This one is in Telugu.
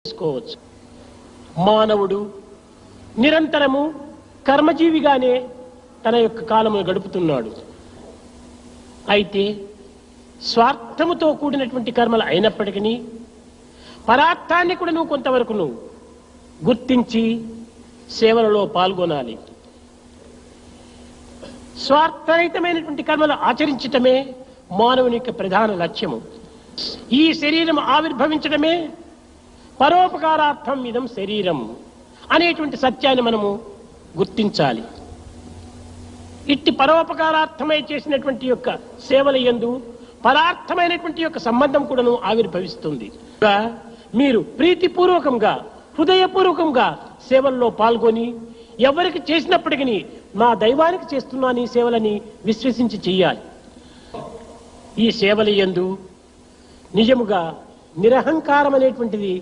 చేసుకోవచ్చు. మానవుడు నిరంతరము కర్మజీవిగానే తన యొక్క కాలమును గడుపుతున్నాడు. అయితే స్వార్థముతో కూడినటువంటి కర్మలు అయినప్పటికీ పరార్థాన్ని కూడా నువ్వు కొంతవరకు నువ్వు గుర్తించి సేవలలో పాల్గొనాలి. స్వార్థరహితమైనటువంటి కర్మలు ఆచరించటమే మానవుని యొక్క ప్రధాన లక్ష్యము. ఈ శరీరం ఆవిర్భవించడమే పరోపకారార్థం ఇదం శరీరం అనేటువంటి సత్యాన్ని మనము గుర్తించాలి. ఇట్టి పరోపకారార్థమై చేసినటువంటి యొక్క సేవల యందు పరార్థమైనటువంటి యొక్క సంబంధం కూడాను ఆవిర్భవిస్తుంది. మీరు ప్రీతిపూర్వకంగా హృదయపూర్వకంగా సేవల్లో పాల్గొని ఎవరికి చేసినప్పటికీ నా దైవానికి చేస్తున్నాను ఈ సేవలని విశ్వసించి చెయ్యాలి. ఈ సేవల యందు నిజముగా నిరహంకారం అనేటువంటిది